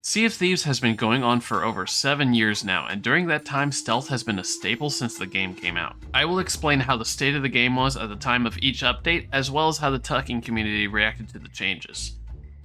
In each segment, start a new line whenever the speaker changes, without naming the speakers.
Sea of Thieves has been going on for over 7 years now, and during that time, stealth has been a staple since the game came out. I will explain how the state of the game was at the time of each update, as well as how the tucking community reacted to the changes.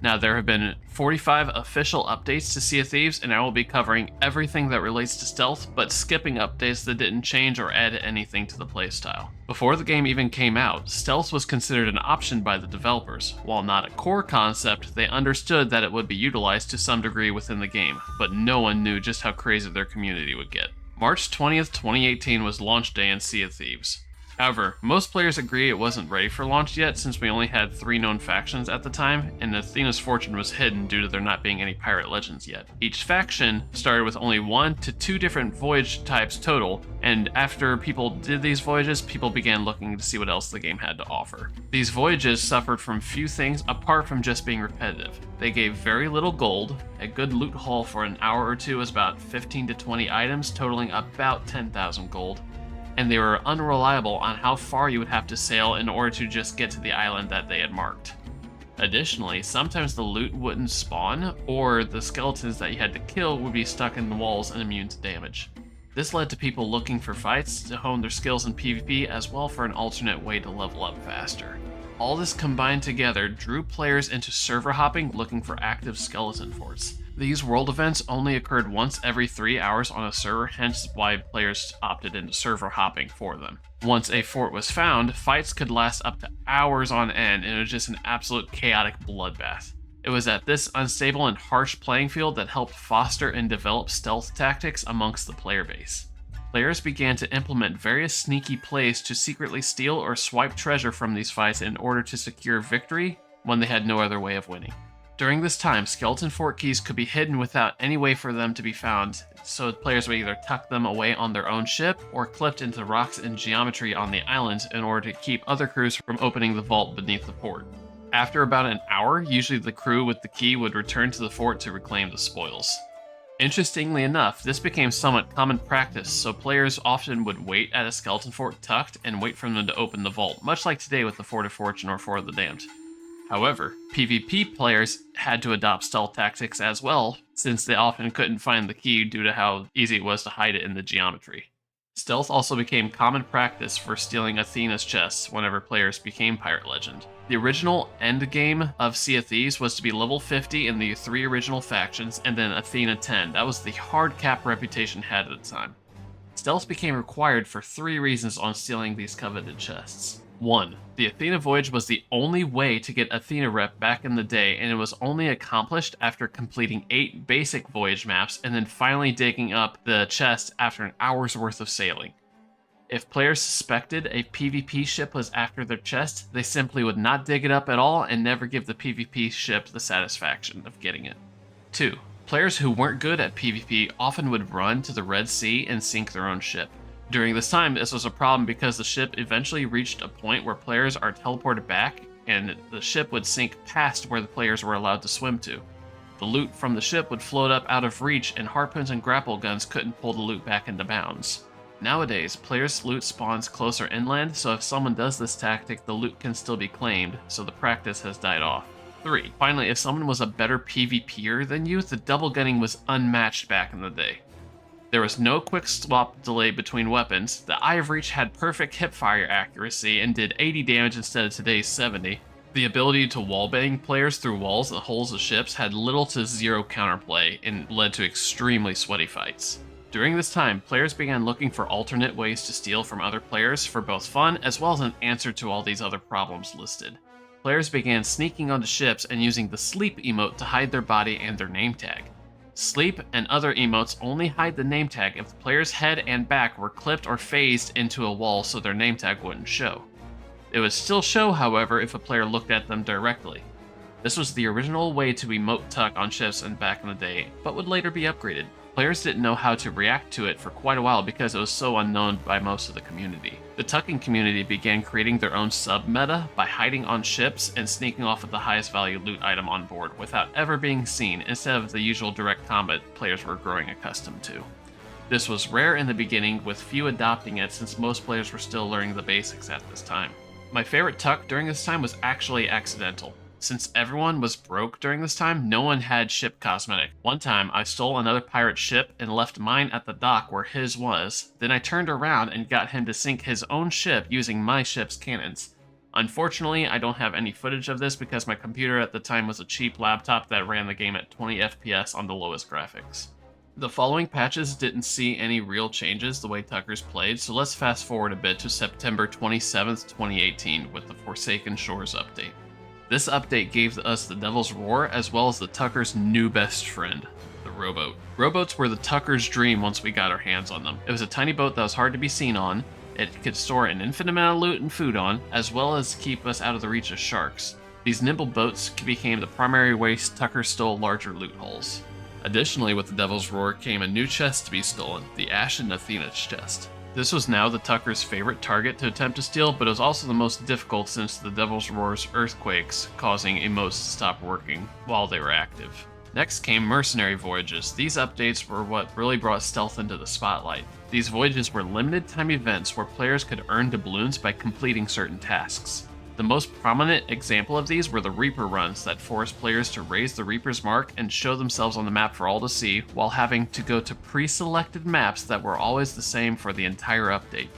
Now, there have been 45 official updates to Sea of Thieves, and I will be covering everything that relates to stealth, but skipping updates that didn't change or add anything to the playstyle. Before the game even came out, stealth was considered an option by the developers. While not a core concept, they understood that it would be utilized to some degree within the game, but no one knew just how crazy their community would get. March 20th, 2018 was launch day in Sea of Thieves. However, most players agree it wasn't ready for launch yet since we only had 3 known factions at the time, and Athena's fortune was hidden due to there not being any pirate legends yet. Each faction started with only 1 to 2 different voyage types total, and after people did these voyages, people began looking to see what else the game had to offer. These voyages suffered from few things apart from just being repetitive. They gave very little gold. A good loot haul for an hour or two was about 15 to 20 items, totaling about 10,000 gold. And they were unreliable on how far you would have to sail in order to just get to the island that they had marked. Additionally, sometimes the loot wouldn't spawn, or the skeletons that you had to kill would be stuck in the walls and immune to damage. This led to people looking for fights to hone their skills in PvP, as well for an alternate way to level up faster. All this combined together drew players into server hopping looking for active skeleton forts. These world events only occurred once every 3 hours on a server, hence why players opted into server hopping for them. Once a fort was found, fights could last up to hours on end, and it was just an absolute chaotic bloodbath. It was at this unstable and harsh playing field that helped foster and develop stealth tactics amongst the player base. Players began to implement various sneaky plays to secretly steal or swipe treasure from these fights in order to secure victory when they had no other way of winning. During this time, skeleton fort keys could be hidden without any way for them to be found, so players would either tuck them away on their own ship or clipped into rocks and geometry on the island in order to keep other crews from opening the vault beneath the fort. After about an hour, usually the crew with the key would return to the fort to reclaim the spoils. Interestingly enough, this became somewhat common practice, so players often would wait at a skeleton fort tucked and wait for them to open the vault, much like today with the Fort of Fortune or Fort of the Damned. However, PvP players had to adopt stealth tactics as well, since they often couldn't find the key due to how easy it was to hide it in the geometry. Stealth also became common practice for stealing Athena's chests whenever players became Pirate Legend. The original endgame of Sea of Thieves was to be level 50 in the 3 original factions, and then Athena 10. That was the hard cap reputation had at the time. Stealth became required for 3 reasons on stealing these coveted chests. 1. The Athena voyage was the only way to get Athena rep back in the day, and it was only accomplished after completing 8 basic voyage maps and then finally digging up the chest after an hour's worth of sailing. If players suspected a PvP ship was after their chest, they simply would not dig it up at all and never give the PvP ship the satisfaction of getting it. 2. Players who weren't good at PvP often would run to the Red Sea and sink their own ship. During this time, this was a problem because the ship eventually reached a point where players are teleported back, and the ship would sink past where the players were allowed to swim to. The loot from the ship would float up out of reach, and harpoons and grapple guns couldn't pull the loot back into bounds. Nowadays, players' loot spawns closer inland, so if someone does this tactic, the loot can still be claimed, so the practice has died off. 3. Finally, if someone was a better PvPer than you, the double gunning was unmatched back in the day. There was no quick swap delay between weapons, the Eye of Reach had perfect hipfire accuracy and did 80 damage instead of today's 70. The ability to wallbang players through walls and holes of ships had little to zero counterplay and led to extremely sweaty fights. During this time, players began looking for alternate ways to steal from other players for both fun as well as an answer to all these other problems listed. Players began sneaking onto ships and using the sleep emote to hide their body and their name tag. Sleep and other emotes only hide the name tag if the player's head and back were clipped or phased into a wall so their name tag wouldn't show. It would still show, however, if a player looked at them directly. This was the original way to emote tuck on ships and back in the day, but would later be upgraded. Players didn't know how to react to it for quite a while because it was so unknown by most of the community. The tucking community began creating their own sub-meta by hiding on ships and sneaking off with the highest value loot item on board without ever being seen instead of the usual direct combat players were growing accustomed to. This was rare in the beginning, with few adopting it since most players were still learning the basics at this time. My favorite tuck during this time was actually accidental. Since everyone was broke during this time, no one had ship cosmetic. One time, I stole another pirate's ship and left mine at the dock where his was. Then I turned around and got him to sink his own ship using my ship's cannons. Unfortunately, I don't have any footage of this because my computer at the time was a cheap laptop that ran the game at 20 FPS on the lowest graphics. The following patches didn't see any real changes the way Tuckers played, so let's fast forward a bit to September 27th, 2018 with the Forsaken Shores update. This update gave us the Devil's Roar as well as the Tuckers' new best friend, the rowboat. Rowboats were the Tuckers' dream once we got our hands on them. It was a tiny boat that was hard to be seen on. It could store an infinite amount of loot and food on, as well as keep us out of the reach of sharks. These nimble boats became the primary way Tuckers stole larger loot holes. Additionally, with the Devil's Roar came a new chest to be stolen, the Ashen Athena's chest. This was now the Tuckers' favorite target to attempt to steal, but it was also the most difficult since the Devil's Roar's earthquakes causing emotes to stop working while they were active. Next came mercenary voyages. These updates were what really brought stealth into the spotlight. These voyages were limited time events where players could earn doubloons by completing certain tasks. The most prominent example of these were the Reaper runs that forced players to raise the Reaper's mark and show themselves on the map for all to see, while having to go to pre-selected maps that were always the same for the entire update.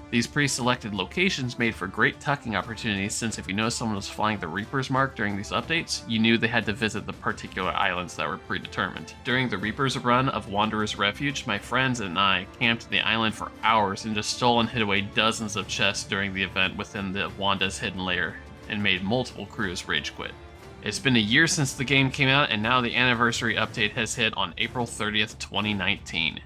These pre-selected locations made for great tucking opportunities since if you know someone was flying the Reaper's mark during these updates, you knew they had to visit the particular islands that were predetermined. During the Reaper's run of Wanderer's Refuge, my friends and I camped the island for hours and just stole and hid away dozens of chests during the event within the Wanda's hidden lair, and made multiple crews rage quit. It's been a year since the game came out, and now the anniversary update has hit on April 30th, 2019.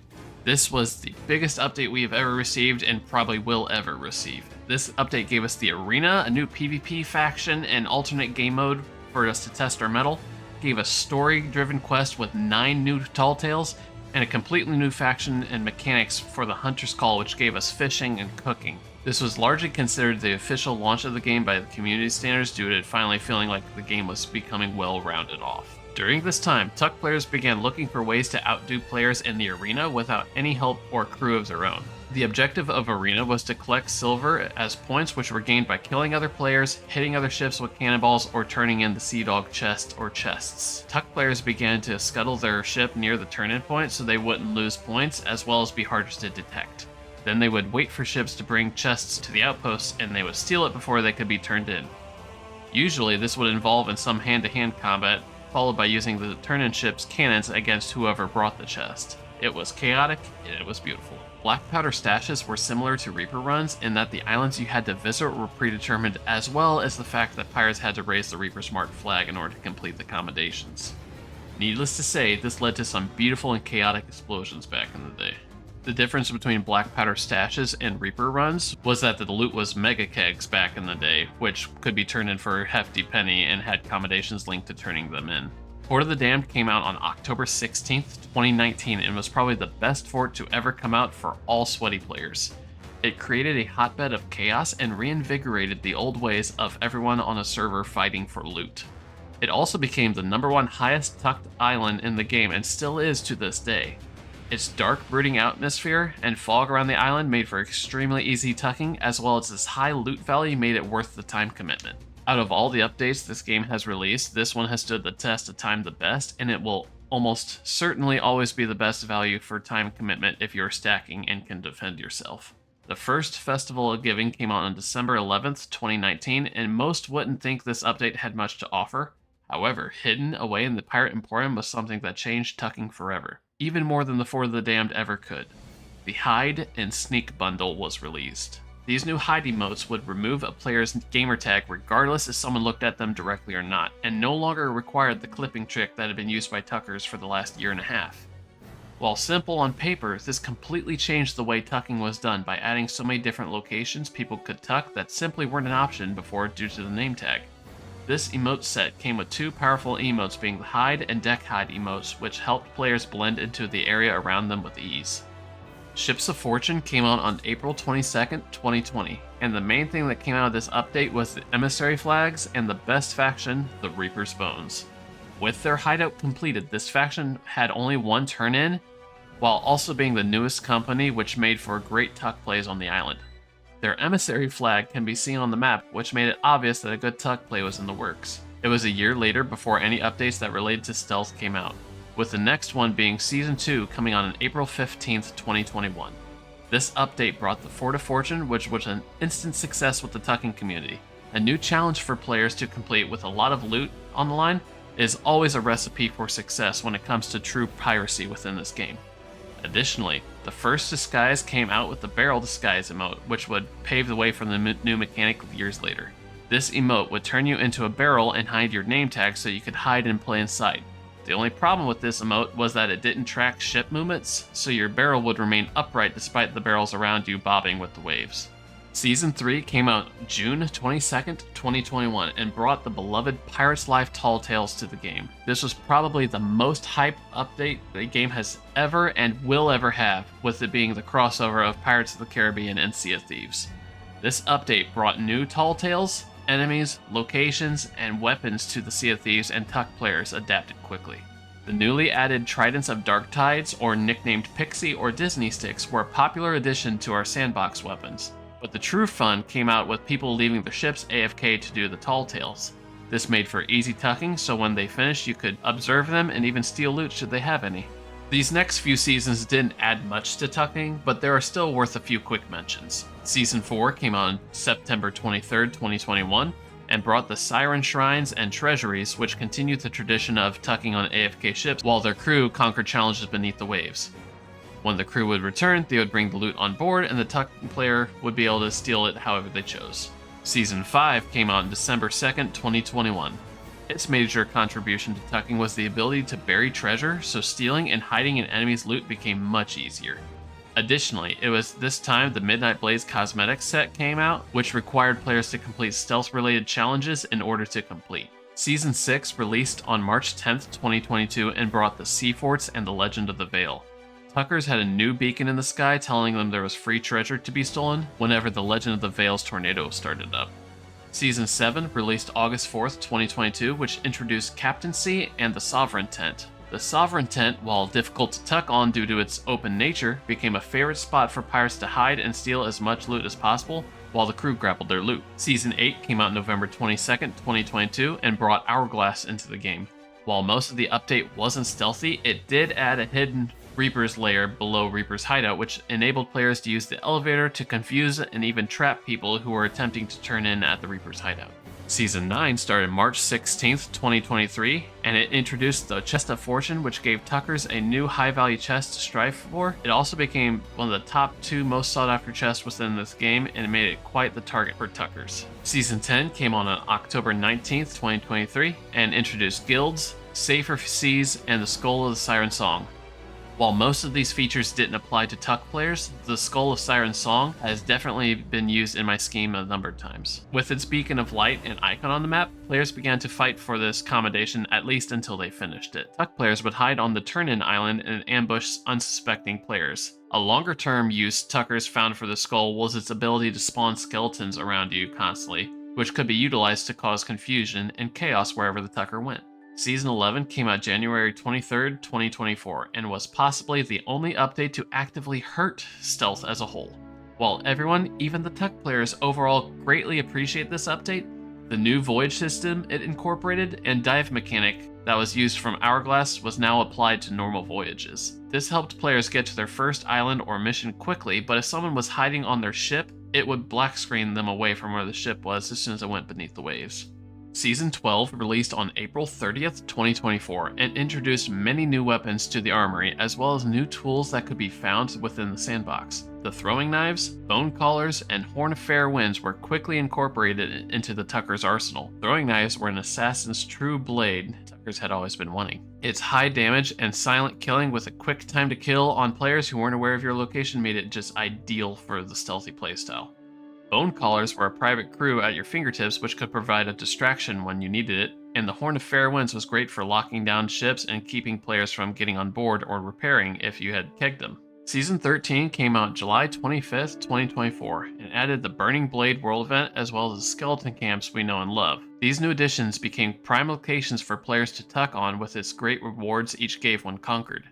This was the biggest update we have ever received and probably will ever receive. This update gave us the arena, a new PvP faction, and alternate game mode for us to test our mettle, gave us story-driven quest with 9 new tall tales, and a completely new faction and mechanics for the Hunter's Call, which gave us fishing and cooking. This was largely considered the official launch of the game by the community standards due to it finally feeling like the game was becoming well-rounded off. During this time, Tuck players began looking for ways to outdo players in the arena without any help or crew of their own. The objective of Arena was to collect silver as points which were gained by killing other players, hitting other ships with cannonballs, or turning in the Sea Dog chest or chests. Tuck players began to scuttle their ship near the turn-in point so they wouldn't lose points as well as be harder to detect. Then they would wait for ships to bring chests to the outposts and they would steal it before they could be turned in. Usually this would involve in some hand-to-hand combat, followed by using the turn-in ship's cannons against whoever brought the chest. It was chaotic, and it was beautiful. Black powder stashes were similar to Reaper runs in that the islands you had to visit were predetermined, as well as the fact that pirates had to raise the Reaper's mark flag in order to complete the commendations. Needless to say, this led to some beautiful and chaotic explosions back in the day. The difference between black powder stashes and Reaper runs was that the loot was mega kegs back in the day, which could be turned in for a hefty penny and had commendations linked to turning them in. Fort of the Damned came out on October 16th, 2019 and was probably the best fort to ever come out for all sweaty players. It created a hotbed of chaos and reinvigorated the old ways of everyone on a server fighting for loot. It also became the #1 highest tucked island in the game and still is to this day. Its dark, brooding atmosphere and fog around the island made for extremely easy tucking, as well as its high loot value made it worth the time commitment. Out of all the updates this game has released, this one has stood the test of time the best, and it will almost certainly always be the best value for time commitment if you're stacking and can defend yourself. The first Festival of Giving came out on December 11th, 2019, and most wouldn't think this update had much to offer. However, hidden away in the Pirate Emporium was something that changed tucking forever, even more than the Fort of the Damned ever could. The Hide and Sneak bundle was released. These new hide emotes would remove a player's gamertag regardless if someone looked at them directly or not, and no longer required the clipping trick that had been used by tuckers for the last year and a half. While simple on paper, this completely changed the way tucking was done by adding so many different locations people could tuck that simply weren't an option before due to the name tag. This emote set came with 2 powerful emotes being the Hide and Deck Hide emotes, which helped players blend into the area around them with ease. Ships of Fortune came out on April 22nd, 2020, and the main thing that came out of this update was the emissary flags and the best faction, the Reaper's Bones. With their hideout completed, this faction had only 1 turn-in, while also being the newest company, which made for great tuck plays on the island. Their emissary flag can be seen on the map, which made it obvious that a good tuck play was in the works. It was a year later before any updates that related to stealth came out, with the next one being Season 2 coming on April 15th, 2021. This update brought the Fort of Fortune, which was an instant success with the tucking community. A new challenge for players to complete with a lot of loot on the line is always a recipe for success when it comes to true piracy within this game. Additionally, the first disguise came out with the barrel disguise emote, which would pave the way for the new mechanic years later. This emote would turn you into a barrel and hide your name tag so you could hide and play inside. The only problem with this emote was that it didn't track ship movements, so your barrel would remain upright despite the barrels around you bobbing with the waves. Season 3 came out June 22nd, 2021, and brought the beloved Pirates Life Tall Tales to the game. This was probably the most hyped update the game has ever and will ever have, with it being the crossover of Pirates of the Caribbean and Sea of Thieves. This update brought new Tall Tales, enemies, locations, and weapons to the Sea of Thieves, and Tuck players adapted quickly. The newly added Tridents of Dark Tides, or nicknamed Pixie or Disney Sticks, were a popular addition to our sandbox weapons. But the true fun came out with people leaving the ships AFK to do the tall tales. This made for easy tucking, so when they finished you could observe them and even steal loot should they have any. These next few seasons didn't add much to tucking, but they are still worth a few quick mentions. Season 4 came on September 23rd, 2021, and brought the Siren Shrines and Treasuries, which continued the tradition of tucking on AFK ships while their crew conquered challenges beneath the waves. When the crew would return, they would bring the loot on board, and the tuck player would be able to steal it however they chose. Season 5 came out on December 2nd, 2021. Its major contribution to tucking was the ability to bury treasure, so stealing and hiding an enemy's loot became much easier. Additionally, it was this time the Midnight Blaze cosmetics set came out, which required players to complete stealth-related challenges in order to complete. Season 6 released on March 10th, 2022, and brought the Sea Forts and the Legend of the Veil. Tuckers had a new beacon in the sky telling them there was free treasure to be stolen whenever the Legend of the Veil's tornado started up. Season 7 released August 4th, 2022, which introduced Captaincy and the Sovereign Tent. The Sovereign Tent, while difficult to tuck on due to its open nature, became a favorite spot for pirates to hide and steal as much loot as possible while the crew grappled their loot. Season 8 came out November 22nd, 2022, and brought Hourglass into the game. While most of the update wasn't stealthy, it did add a hidden Reaper's lair below Reaper's hideout, which enabled players to use the elevator to confuse and even trap people who were attempting to turn in at the Reaper's hideout. Season 9 started March 16th, 2023, and it introduced the Chest of Fortune, which gave Tuckers a new high-value chest to strive for. It also became one of the top 2 most sought-after chests within this game, and it made it quite the target for Tuckers. Season 10 came on October 19th, 2023, and introduced guilds, safer seas, and the Skull of the Siren Song. While most of these features didn't apply to Tuck players, the Skull of Siren Song has definitely been used in my scheme a number of times. With its beacon of light and icon on the map, players began to fight for this accommodation at least until they finished it. Tuck players would hide on the Turn-In Island and ambush unsuspecting players. A longer-term use Tuckers found for the Skull was its ability to spawn skeletons around you constantly, which could be utilized to cause confusion and chaos wherever the Tucker went. Season 11 came out January 23rd, 2024, and was possibly the only update to actively hurt stealth as a whole. While everyone, even the Tuck players, overall greatly appreciate this update, the new voyage system it incorporated and dive mechanic that was used from Hourglass was now applied to normal voyages. This helped players get to their first island or mission quickly, but if someone was hiding on their ship, it would black screen them away from where the ship was as soon as it went beneath the waves. Season 12 released on April 30th, 2024, and introduced many new weapons to the armory, as well as new tools that could be found within the sandbox. The throwing knives, bone collars, and Horn of Fair Winds were quickly incorporated into the Tucker's arsenal. Throwing knives were an assassin's true blade Tuckers had always been wanting. Its high damage and silent killing with a quick time to kill on players who weren't aware of your location made it just ideal for the stealthy playstyle. Bone collars were a private crew at your fingertips which could provide a distraction when you needed it, and the Horn of Fair Winds was great for locking down ships and keeping players from getting on board or repairing if you had kegged them. Season 13 came out July 25th, 2024, and added the Burning Blade world event as well as the skeleton camps we know and love. These new additions became prime locations for players to tuck on with its great rewards each gave when conquered.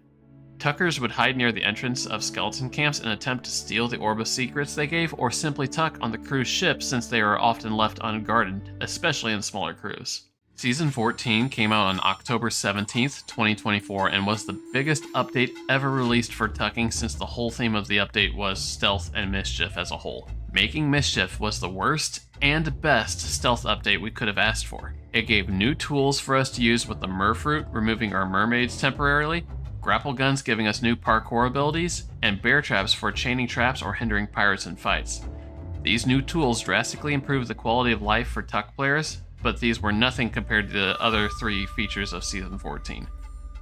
Tuckers would hide near the entrance of skeleton camps and attempt to steal the orb of secrets they gave, or simply tuck on the crew's ship since they are often left unguarded, especially in smaller crews. Season 14 came out on October 17th, 2024, and was the biggest update ever released for tucking since the whole theme of the update was stealth and mischief as a whole. Making Mischief was the worst and best stealth update we could have asked for. It gave new tools for us to use with the Merfruit, removing our mermaids temporarily, grapple guns giving us new parkour abilities, and bear traps for chaining traps or hindering pirates in fights. These new tools drastically improved the quality of life for tuck players, but these were nothing compared to the other 3 features of Season 14.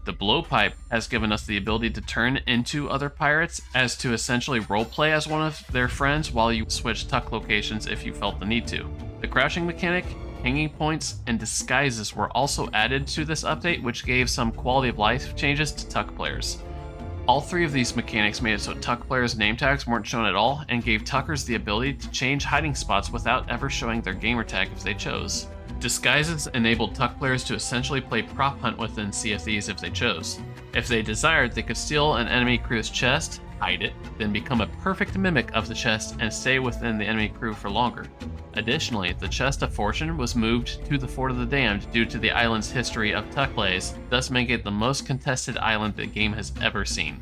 The blowpipe has given us the ability to turn into other pirates, as to essentially roleplay as one of their friends while you switch tuck locations if you felt the need to. The crouching mechanic, hanging points, and disguises were also added to this update, which gave some quality of life changes to tuck players. All 3 of these mechanics made it so tuck players' name tags weren't shown at all, and gave tuckers the ability to change hiding spots without ever showing their gamertag if they chose. Disguises enabled tuck players to essentially play prop hunt within CFDs if they chose. If they desired, they could steal an enemy crew's chest, hide it, then become a perfect mimic of the chest and stay within the enemy crew for longer. Additionally, the Chest of Fortune was moved to the Fort of the Damned due to the island's history of tuck plays, thus making it the most contested island the game has ever seen.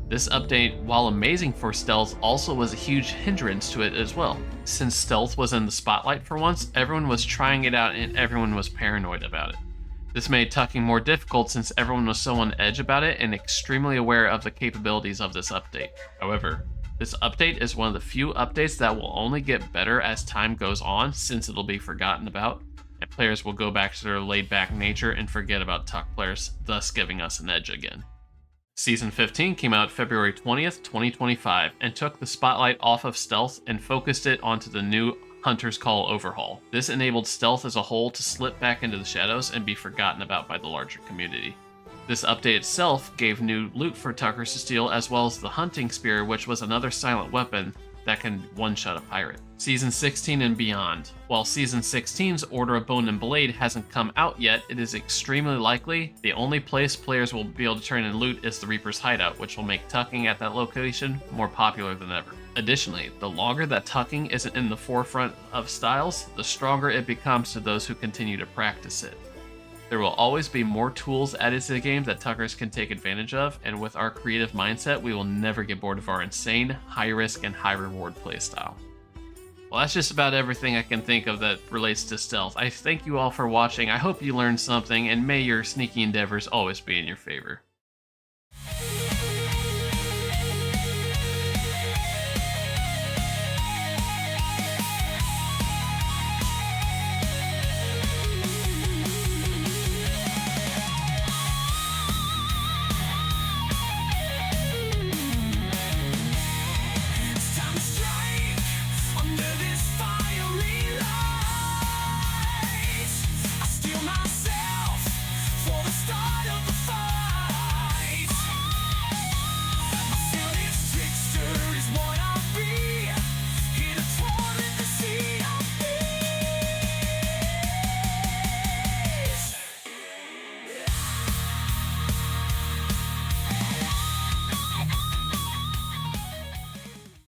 This update, while amazing for stealth, also was a huge hindrance to it as well. Since stealth was in the spotlight for once, everyone was trying it out and everyone was paranoid about it. This made tucking more difficult since everyone was so on edge about it and extremely aware of the capabilities of this update. However, this update is one of the few updates that will only get better as time goes on, since it'll be forgotten about, and players will go back to their laid-back nature and forget about tuck players, thus giving us an edge again. Season 15 came out February 20th, 2025, and took the spotlight off of stealth and focused it onto the new Hunter's Call overhaul. This enabled stealth as a whole to slip back into the shadows and be forgotten about by the larger community. This update itself gave new loot for tuckers to steal, as well as the hunting spear, which was another silent weapon that can one-shot a pirate. Season 16 and beyond. While Season 16's Order of Bone and Blade hasn't come out yet, it is extremely likely the only place players will be able to turn and loot is the Reaper's Hideout, which will make tucking at that location more popular than ever. Additionally, the longer that tucking isn't in the forefront of styles, the stronger it becomes to those who continue to practice it. There will always be more tools added to the game that tuckers can take advantage of, and with our creative mindset, we will never get bored of our insane, high-risk, and high-reward playstyle. Well, that's just about everything I can think of that relates to stealth. I thank you all for watching, I hope you learned something, and may your sneaky endeavors always be in your favor.